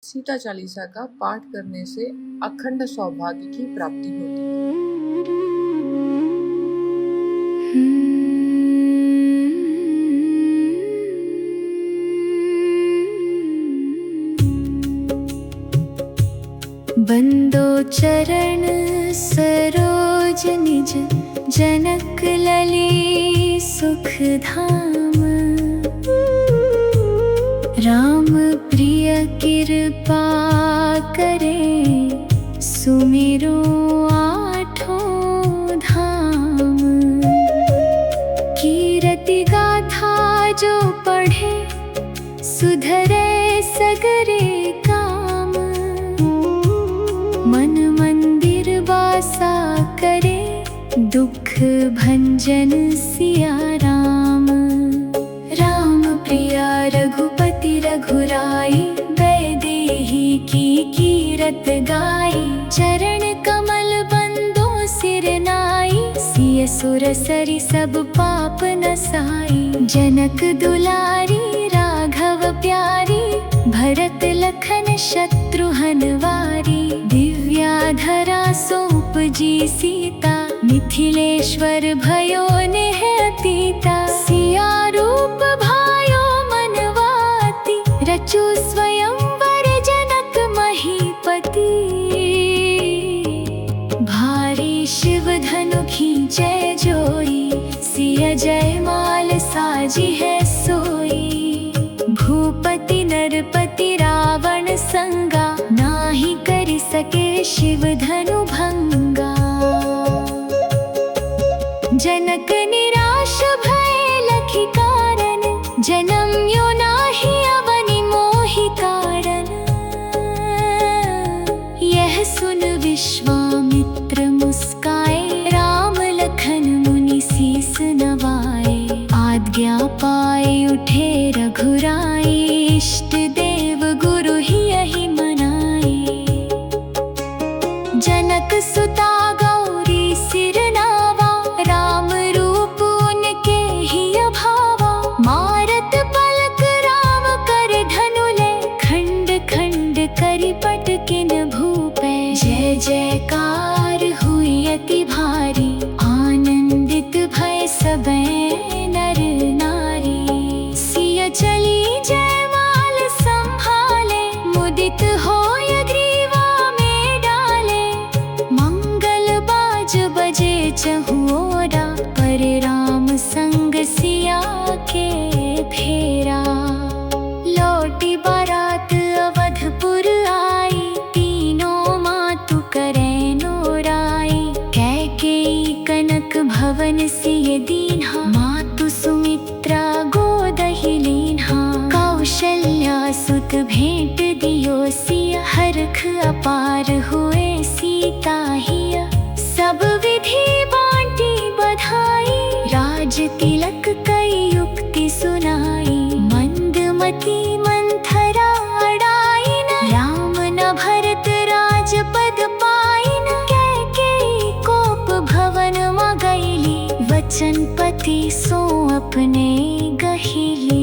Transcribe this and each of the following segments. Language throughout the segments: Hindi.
सीता चालीसा का पाठ करने से अखंड सौभाग्य की प्राप्ति होती है। बंदो चरण सरोज निज जनक लली सुख धाम। राम प्रिय कृपा करे सुमिरो आठों धाम। कीरति गाथा जो पढ़े सुधरे सगरे काम। मन मंदिर वासा करे दुख भंजन सिया राम। राम प्रिया रघुपति रघुराई वैदेही की कीरत गाई। चरण कमल बंदो सिर नाई सिय सुर सरि सब पाप नसाई। जनक दुलारी राघव प्यारी भरत लखन शत्रुघ्न वारी। दिव्याधरा सौंपजी सीता मिथिलेश्वर भयो नेह अतीता। सिया रूप भायो मनवाती रचु स्वयंवर जनक महीपति। भारी शिव धनु खींचे जोई सिया जयमाल साजी है सोई। भूपति नरपति रावण संगा नाही करि सके शिव धनु भंगा। जनक निराश भय लखि कारण जन्म यो नाही अवनि मोहि कारण। यह सुन विश्वामित्र मुस्काए राम लखन मुनि सीस नवाए। आज्ञा पाए उठे रघुराई इष्ट देव गुरु ही यही मनाए। जनक सुता गौरी सिर नावा राम रूप उनके ही अभावा। मारत पलक राम कर धनु ले खंड खंड करि पटकिन भूपे। जय जयकार हुई अति भारी आनंदित भय सबे नर नारी। सिया चली जयमाल संभाले मुदित होय ग्रीवा में डाले। मंगल बाज बजे चहुओरा पर राम संग सिया के फेरा। लौटी बारात अवधपुर आई तीनों मातु करे नोराई। कैकेयी कनक भवन सिय दीन्हा मातु सुमित्रा गोदहि लीन्हा। कौशल्या सुत भेंट दियो सिया हरख अपार हुए सीता हिया। सब विधि बांटी बधाई राज तिलक कई युक्ति सुनाई। मंदमती मंथरा अड़ाई न राम न भरत राजपद पाई न। कैकेयी कोप भवन मगैली वचन पति सो अपने गहिली।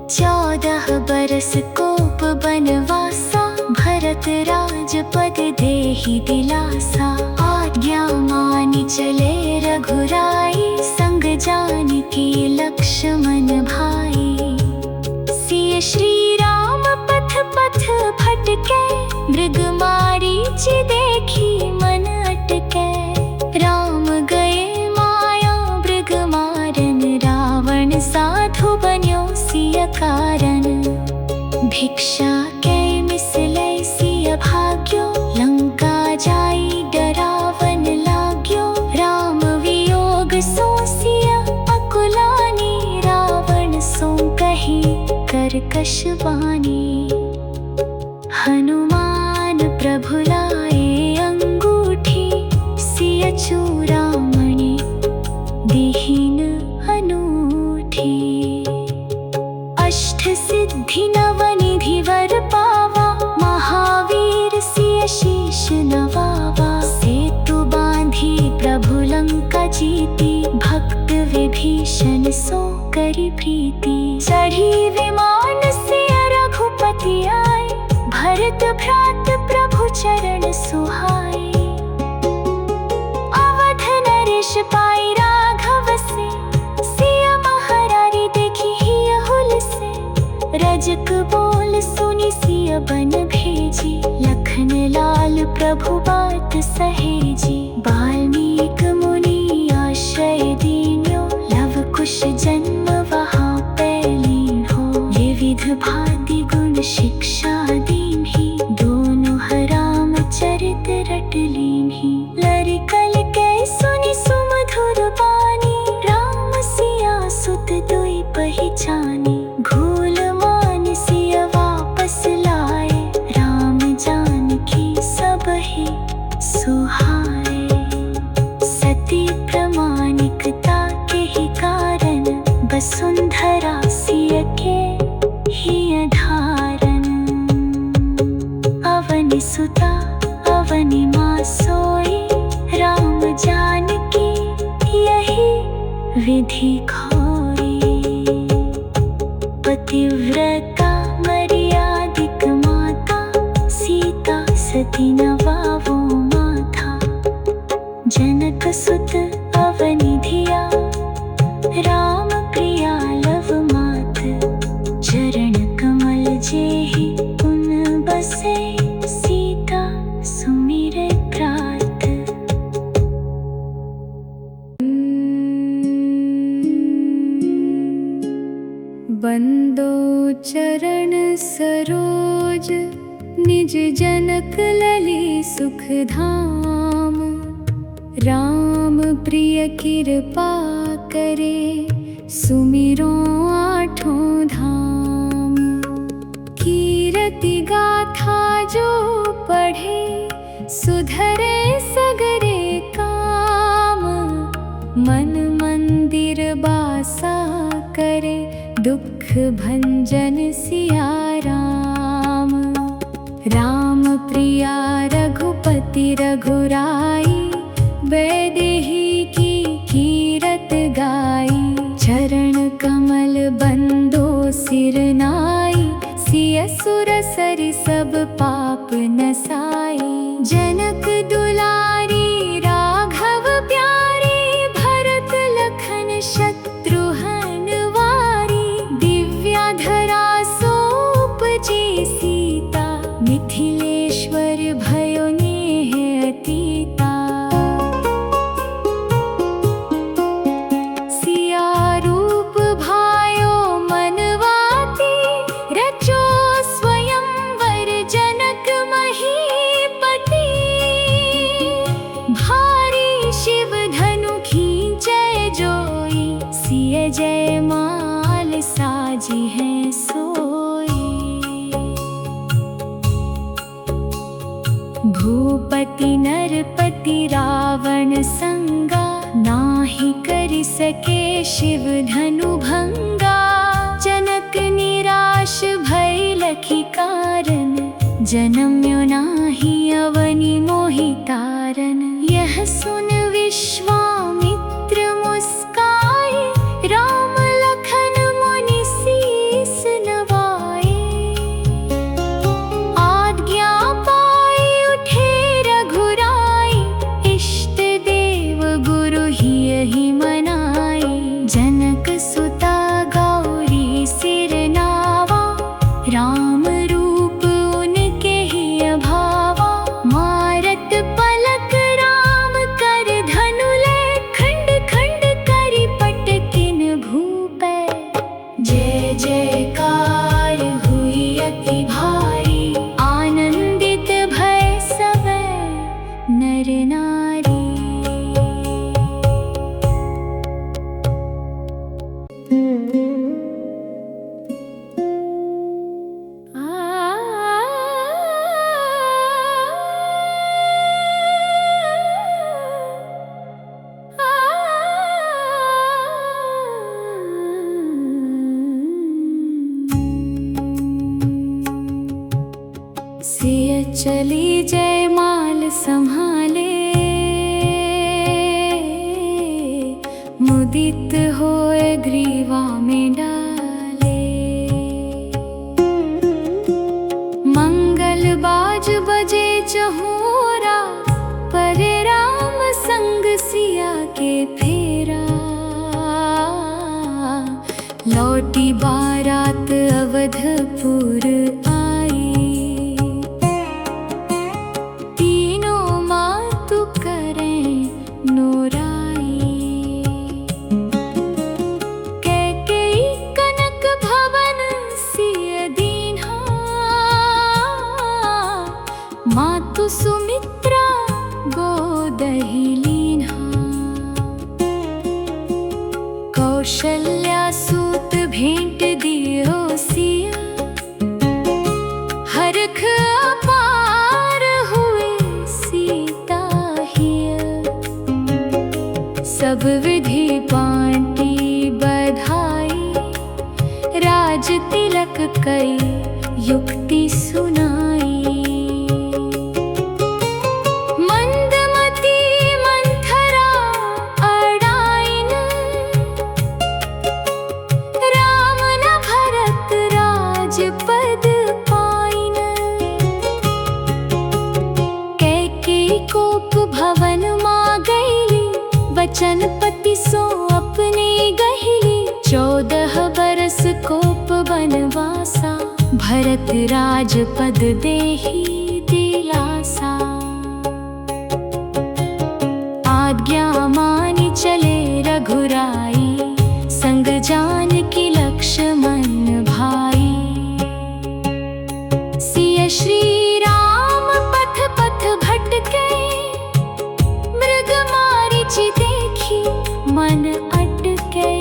14 बरस कोप बनवासा भरत राजपद देहि दिलासा। आज्ञा मानि चले रघुराई संग जानकी लक्ष्मण भाई। सिय श्री राम पथ पथ भटके मृग मारीचि देखी मन अटके। राम गए माया मृग मारन रावण साधु बन्यो सिय कारण। भिक्षा के मिसले सिय भाग्यो लंका जाई डरावन लाग्यो। राम वियोग सो सिय अकुलानी रावण सो कही कर्कश वाणी। हनुमान प्रभु लाए अंगूठी सिय चूड़ामणि दीहिन अनूठी। अष्ट सिद्धि नवनिधि वर पावा महावीर सिय शीश नवावा। सेतु बांधी प्रभु लंका जीती भक्त विभीषण सो करि प्रीति। चढ़ी विमान सिय रघुपति आए भरत भ्रात प्रभु चरण सुहाए। अवध नरेश पाई राघव से, सिया महारारी देखी हिय हुल से। रजक बोल सुनी सिय बन भेजी, लखन लाल प्रभु बात सहेजी। वाल्मीक मुनि आश्रय दीन्यो, लव कुश जन्म वहाँ पैलीन हो। ये विध भादि गुण शिक्षा दीन्ही, दोनों राम चरित रट लीन्ही। लरिकल कै सुनि सुमधुर बानी, राम सिया सुत दुई पहिचानी। घूल मान सिया वापस लाए, राम जानकी सबहि सुहाए। सती प्रमाणिकता के ही कारण, वसुंधरा सिय के ही धारन। अवनि सुता अवनि माँ सोई, राम जानकी यही विधि खोई। पतिव्रता मर्यादिक माता, सीता सती नवावो माथा। जनक सुत अवनि धिया, राम प्रिया लव मात। चरण कमल जेहि पुन बसे, सीता सुमिरै प्रात। बंदो चरण सरोज, निज जनक लली सुख धाम। राम प्रिय कृपा करे, सुमिरो आठों धाम। कीरति गाथा जो पढ़े, सुधरे सगरे काम। मन मंदिर बासा करे, दुख भंजन सिया राम। राम प्रिया रघुपति रघुराई, वैदेही की कीरत गाई। चरण कमल बंदो सिर नाई, सिय सुर सरि सब पाप नसाई। जनक दुलारी राघव प्यारी, भरत लखन शत्रुघ्न वारी। दिव्याधरा सोपजी सीता, मिथिलेश्वर भयो नेह अतीता। सिया रूप भायो मनवाती, रचो स्वयंवर जनक महीपति। भारी शिव धनु खींचै जोई, सिय जय माल साजी है सोई। भूपति नरपति रावण संगा, नाहि करि सके शिव धनु भंगा। जनक निराश भय लखी कारण, जनम्यो नाहि अवनि मोहि तारन। यह सुन विश्वामित्र मुस्काए, राम लखन मुनि सीस नवाए। आज्ञा पाई उठे रघुराई, इष्ट देव गुरु हियहि मनाए। जनक सुता गौरी सिर नावा, राम रूप उनके ही अभावा। मारत पलक राम कर धनु ले, खंड खंड करि पटकिन भूपै। जय जयकार हुई अति भारी, आनंदित भय सबै नर नारी। सिय चली जय माल संभाले, मुदित होए ग्रीवा में डाले। मंगल सुमित्रा गोदहि लीन्हा। कौशल्या सूत भेंट दियो सिया, हरख अपार हुए सीता हिया। सब विधि बांटी बधाई, राज तिलक कई युक्ति सुनाई। मंदमती मंथरा अड़ाइन, राम न भरत राजपद पाइन। कैकेयी कोप भवन मा गईली, वचन पति सो अपने गहिली। 14 बरस कोप बनवासा, भरत राजपद देहि दिलासा। आज्ञा मानि चले रघुराई, संग जानकी लक्ष्मण भाई। सिय श्री राम पथ पथ भटके, मृग मारीचि देखी मन अटके।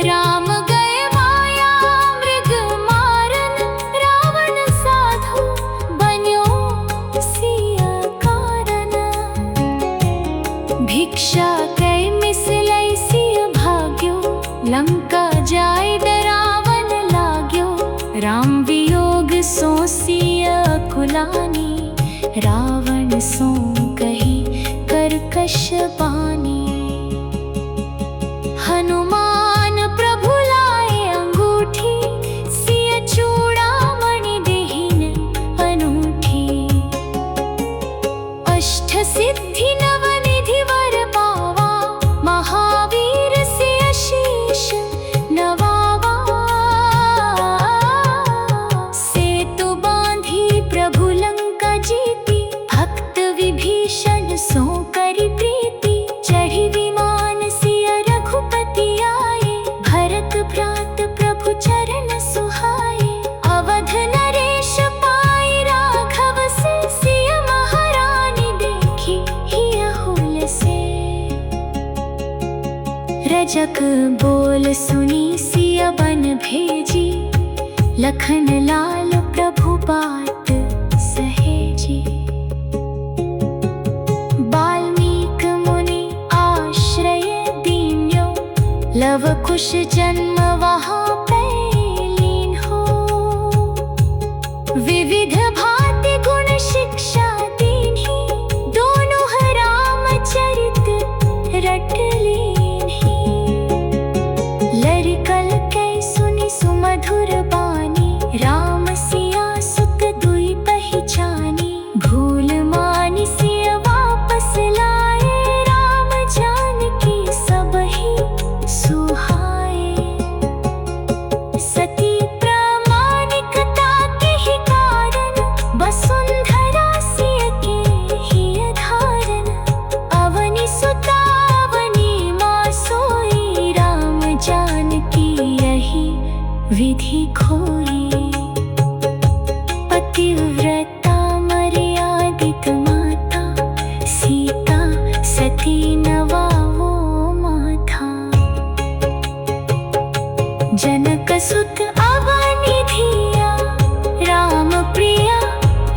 राम गए माया मृग मारन, रावण साधु बन्यो सिया कारण। भिक्षा कै मिसलै सिय भाग्यो, लंका जाय डरावन लाग्यो। राम वियोग सो सिय कुलानी, रावण सो कही कर्कश बानी। हनुमान प्रभु लाए अंगूठी, सिय चूड़ामणि देहिन अनूठी। अष्ट सिद्धि नवनिधि वर पावा, महावीर सिय शीश नवावा। सेतु बांधी प्रभु लंका जीती, भक्त विभीषण सो करि प्रीति। चढ़ी विमान सिय रघुपति आए, भरत भ्रात प्रभु चरण सुहाए। अवध नरेश पाई राघव से, सिय महारानी देखी हिय हुलसे। रजक बोल सुनी सिय बन भेजी, लखन लाल प्रभु बात सहेजी। वाल्मीकि मुनि आश्रय दीन्यो, लव कुश जन्म वहाँ पैलीन हो। विविध भांति गुण शिक्षा दीन्ही, दोनों रामचरित रट लीन्ही। लरिकल कै सुनि सुमधुर बानी, राम सिया सुत दुई पहिचानी। भूल मानि सिय वापस लाए, राम जानकी सबहि सुहाए। सती प्रामाणिकता केहि कारण, वसुंधरा सिय के हिय धारण। अवनि सुता अवनि मां सोई, राम जानकी यही विधि खोई। पतिव्रता मर्यादित माता, सीता सती नवाओ माथा। जनक सुत अवनि धिया, राम प्रिया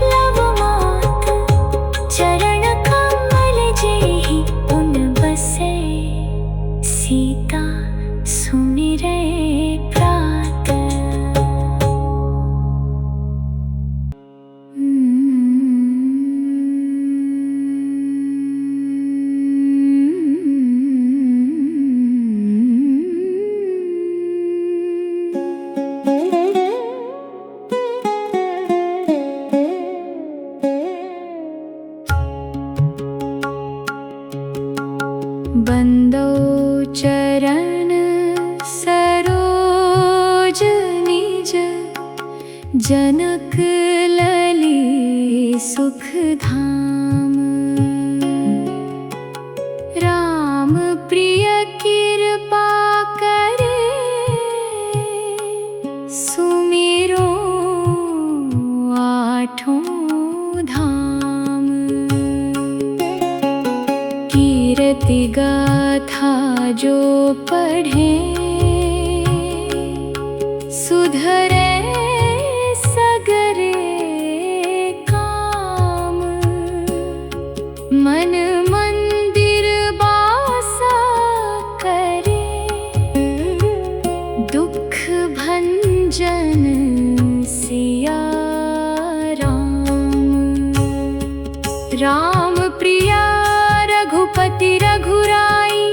लव मात। चरण कमल जेहि उन बसे, सीता सुमिरै प्रात। बंदो चरण सरोज निज, जनक लली सुख धाम। राम प्रिय कृपा करे, सुमिरो आठों धाम। कीर्ति गाथा जो पढ़े सुधरे सगरे काम। मन मंदिर बासा करे दुख भंजन सिया राम। राम प्रिया रघुपति रघुराई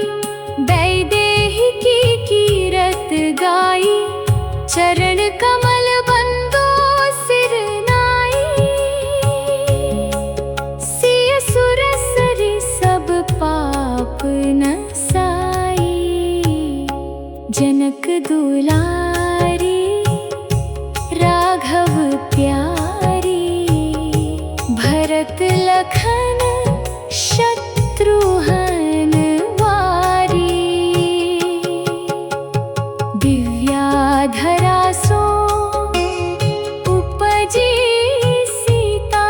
वैदेही की कीरत गाई। चरण कमल बंदो सिर नाई सिय सुर सरि सब पाप नसाई। जनक दुलारी राघव प्यारी भरत लखन शत्रुघ्न वारी। दिव्याधरा सो उपजी सीता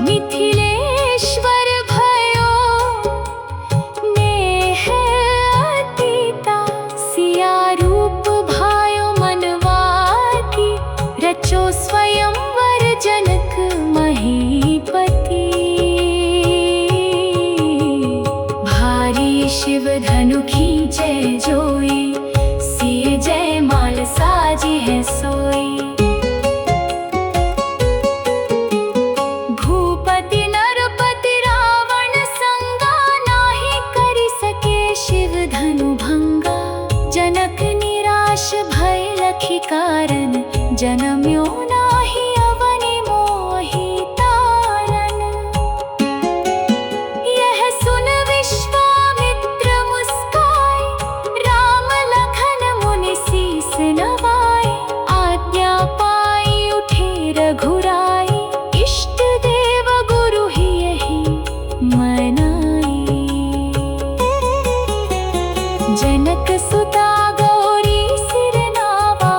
मिथिलेश्वर भयो नेह अतीता। सिया रूप भायो मनवाती रचो स्वयंवर जनक महीपति। भारी शिव धनु खींचे जोई सिय जयमाल साजी है सोई। भूपति नरपति रावण संगा नाही करि सके शिव धनु भंगा। जनक निराश भय लखि कारण जनम्यो नाही अवनि मोहि तारन। यह सुन विश्वामित्र मुस्काए राम लखन मुनि सीस नवाए। आज्ञा पाई उठे रघुराई इष्ट देव गुरु ही यही मनाई। जनक सुता गौरी सिर नावा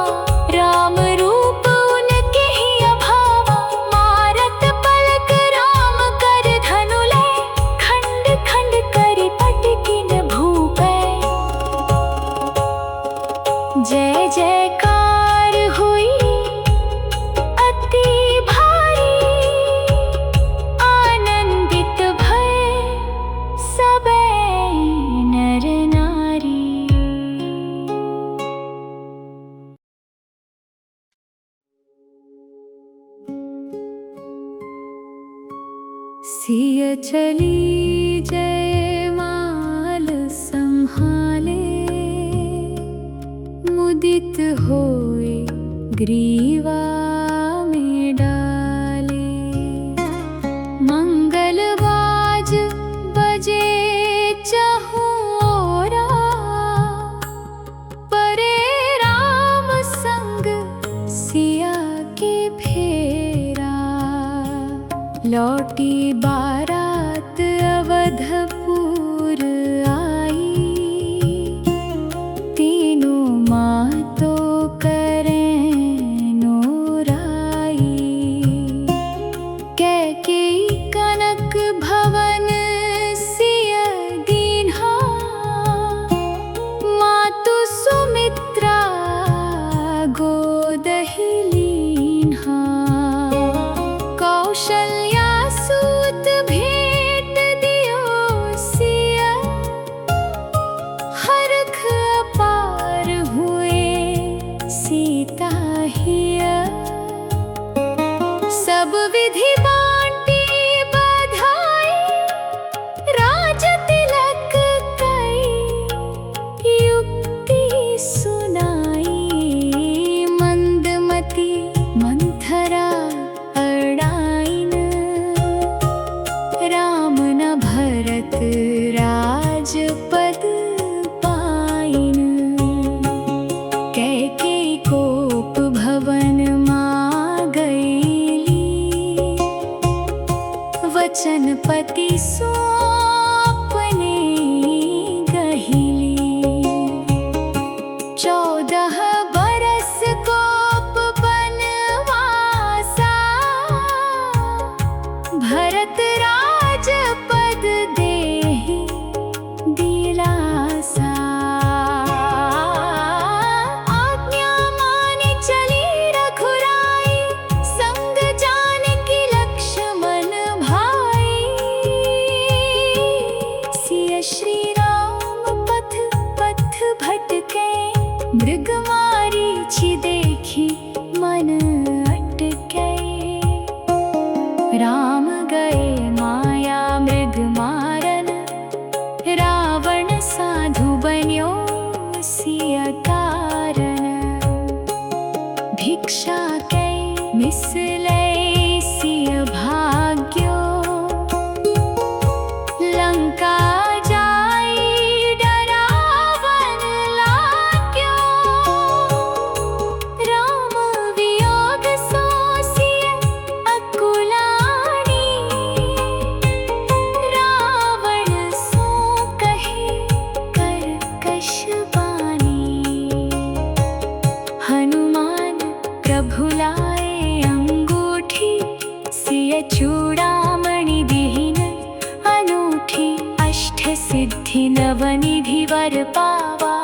राम रूप उनके ही अभावा। मारत पलक राम कर धनु ले खंड खंड करि पटकिन भूपै। जय जयकार हुई अति भारी आनंदित भय सबे नर नारी। सिय चली जयमाल संभाले मुदित होए ग्रीवा में डाले। मंगलबाज बजे चहुँ ओरा परे राम संग सिया के फेरा। लौटी बारात अवधपुर आई तीनों मातो करें नोराई। कैकेयी कनक भवन सिय दीन्हा मातु सुमित्रा गोदहि लीन्हा। कौशल्या सूत भेंट दियो सिया हरख अपार हुए सीता हिया। सब विधि बाँटी बधाई राज तिलक कई। युक्ति सुनाई मंदमती मंथरा अड़ाइन। राम न भरत राजपद पाइन। कैकेयी कोप भवन मा गईली वचन पति सोपने गहिली। 14 बरस कोप बनवासा राम गए माया मृग मारन, रावण साधु बन्यो सिय कारण। भिक्षा कै मिसलै सिय भाग्यो, लंका जाई डरावन लाग्यो। राम वियोग सो सिय अकुलानी, रावण सो कहे कर्कश बानी। हनुमान प्रभु लाए अंगूठी, सिय चूड़ामणि दीन अनूठी। अष्ट सिद्धि नवनिधि वर पावा,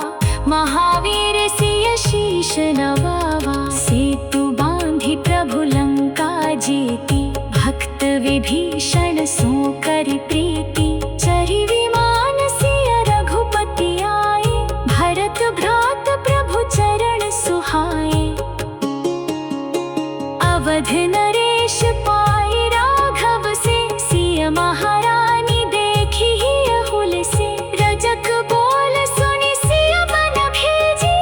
महावीर सिय शीश नवावा। सेतु बांधि प्रभु लंका जेती, भक्त विभीषण सो करि प्रीति। चरि विमान सिय रघुपति आए, भरत भ्रात प्रभु चरण सुहाए। अवध नरेश पाए राघव से, सिय महारानी देखी अहुल से। रजक बोल सुनि सिय मन भेजी,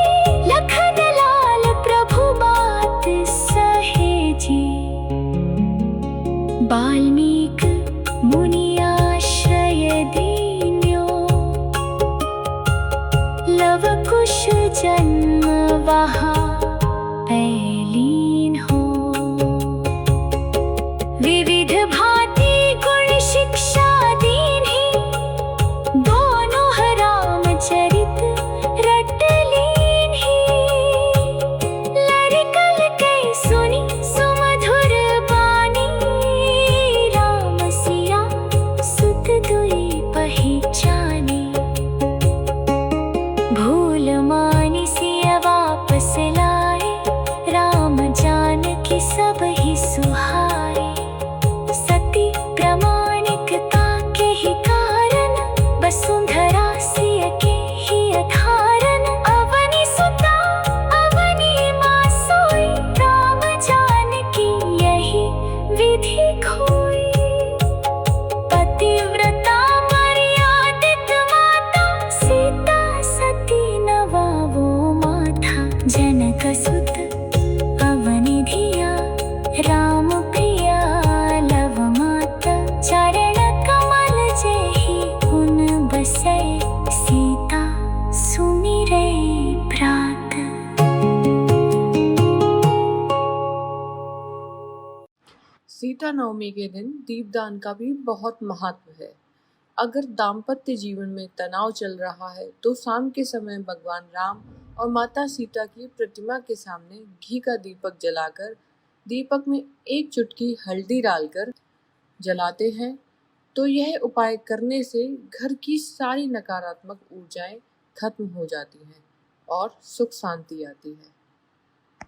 लखन लाल प्रभु बात सहेजी। वाल्मीकि मुनि आश्रय दीन्यो, लव कुश जन्म वहाँ लीन हो। विविध भांति गुण शिक्षा दीन्ही, दोनों रामचरित रट लीन्ही। लरिकल कै सुनि सुमधुर बानी, राम सिया सुत दुई पहिचानी। भूल मानि सिय वापस लाए, राम जानकी सब ही सुहाए। सती प्रामाणिकता के ही कारण, वसुंधरा सिय के ही धारण। अवनि सुता अवनि मां सोई, राम जानकी यही विधि खोई। पतिव्रता मर्यादित माता, सीता सती नवावो माथा। जनक सुत अवनि धिया, राम प्रिया लव माता। चरण कमल जेहि उन बसै, सीता सुमिरै भ्रात। सीता नवमी के दिन दीपदान का भी बहुत महत्व है। अगर दाम्पत्य जीवन में तनाव चल रहा है तो शाम के समय भगवान राम और माता सीता की प्रतिमा के सामने घी का दीपक जलाकर दीपक में एक चुटकी हल्दी डालकर जलाते हैं, तो यह उपाय करने से घर की सारी नकारात्मक ऊर्जाएं खत्म हो जाती हैं और सुख शांति आती है।